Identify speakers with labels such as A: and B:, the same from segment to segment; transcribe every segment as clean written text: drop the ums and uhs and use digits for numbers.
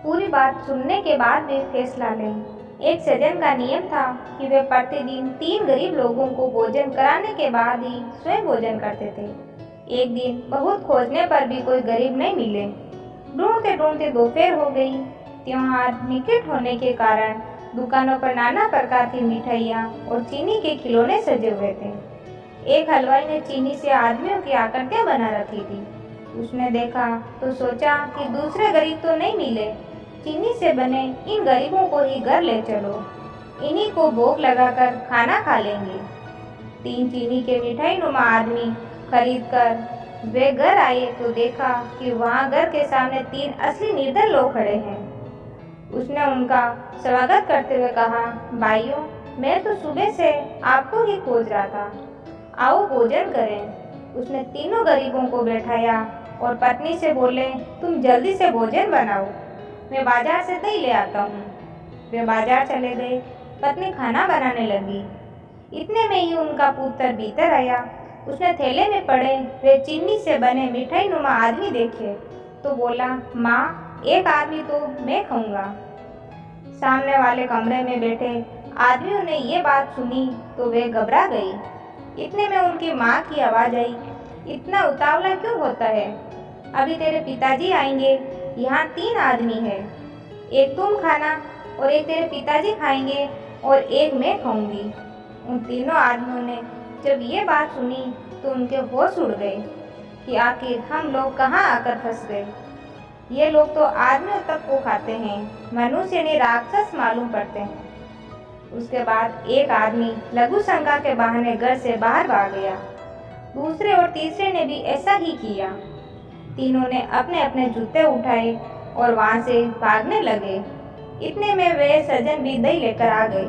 A: पूरी बात सुनने के बाद वे फैसला लें। एक सज्जन का नियम था कि वे प्रतिदिन 3 गरीब लोगों को भोजन कराने के बाद ही स्वयं भोजन करते थे। एक दिन बहुत खोजने पर भी कोई गरीब नहीं मिले। ढूंढते ढूंढते दोपहर हो गई। त्योहार निकट होने के कारण दुकानों पर नाना प्रकार की मिठाइयाँ और चीनी के खिलौने सजे हुए थे। एक हलवाई ने चीनी से आदमियों की आकृतियाँ बना रखी थी। उसने देखा तो सोचा कि दूसरे गरीब तो नहीं मिले, चीनी से बने इन गरीबों को ही घर ले चलो, इन्हीं को भोग लगाकर खाना खा लेंगे। 3 चीनी के मिठाई नुमा आदमी खरीद कर वे घर आए तो देखा कि वहाँ घर के सामने 3 असली निर्धन लोग खड़े हैं। उसने उनका स्वागत करते हुए कहा, भाइयों, मैं तो सुबह से आपको ही खोज रहा था, आओ भोजन करें। उसने तीनों गरीबों को बैठाया और पत्नी से बोले, तुम जल्दी से भोजन बनाओ, मैं बाजार से दही ले आता हूँ। वे बाजार चले गए। पत्नी खाना बनाने लगी। इतने में ही उनका पुत्र भीतर आया। उसने थैले में पड़े वे चीनी से बने मिठाई नुमा आदमी देखे तो बोला, माँ, एक आदमी तो मैं खाऊंगा। सामने वाले कमरे में बैठे आदमियों ने ये बात सुनी तो वे घबरा गई। इतने में उनकी माँ की आवाज़ आई, इतना उतावला क्यों होता है? अभी तेरे पिताजी आएंगे। यहाँ 3 आदमी हैं, एक तुम खाना और एक तेरे पिताजी खाएंगे और एक मैं खाऊंगी। उन तीनों आदमियों ने जब ये बात सुनी तो उनके होश उड़ गए कि आखिर हम लोग कहाँ आकर फंस गए। ये लोग तो आदमियों तक को खाते हैं, मनुष्य ने राक्षस मालूम पड़ते हैं। उसके बाद एक आदमी लघु शंका के बहाने घर से बाहर भाग गया। दूसरे और तीसरे ने भी ऐसा ही किया। तीनों ने अपने अपने जूते उठाए और वहां से भागने लगे। इतने में वे सज्जन भी दही लेकर आ गए।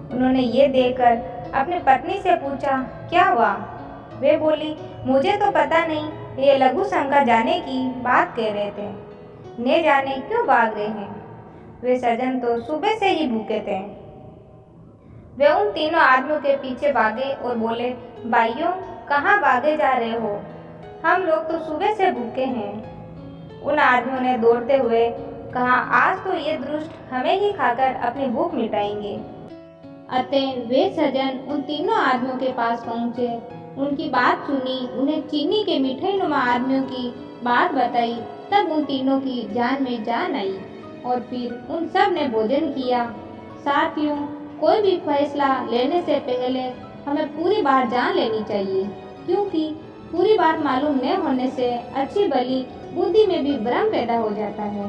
A: उन्होंने ये देखकर अपनी पत्नी से पूछा, क्या हुआ? वे बोली, मुझे तो पता नहीं, ये लघु शंका जाने की बात कह रहे थे, न जाने क्यों भाग रहे हैं। वे सज्जन तो सुबह से ही भूखे थे। वे उन तीनों आदमियों के पीछे भागे और बोले, भाइयों, कहाँ भागे जा रहे हो? हम लोग तो सुबह से भूखे हैं। उन आदमियों ने दौड़ते हुए कहा, आज तो ये दुष्ट हमें ही खाकर अपनी भूख मिटाएंगे। अतः वे सज्जन उन तीनों आदमियों के पास पहुँचे, उनकी बात सुनी, उन्हें चीनी के मिठाई नुमा आदमियों की बात बताई। तब उन तीनों की जान में जान आई और फिर उन सब ने भोजन किया। साथियों, कोई भी फैसला लेने से पहले हमें पूरी बात जान लेनी चाहिए, क्योंकि पूरी बात मालूम न होने से अच्छी भली बुद्धि में भी भ्रम पैदा हो जाता है।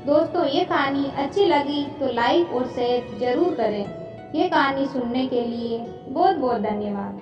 A: दोस्तों, ये कहानी अच्छी लगी तो लाइक और शेयर जरूर करें। ये कहानी सुनने के लिए बहुत बहुत धन्यवाद।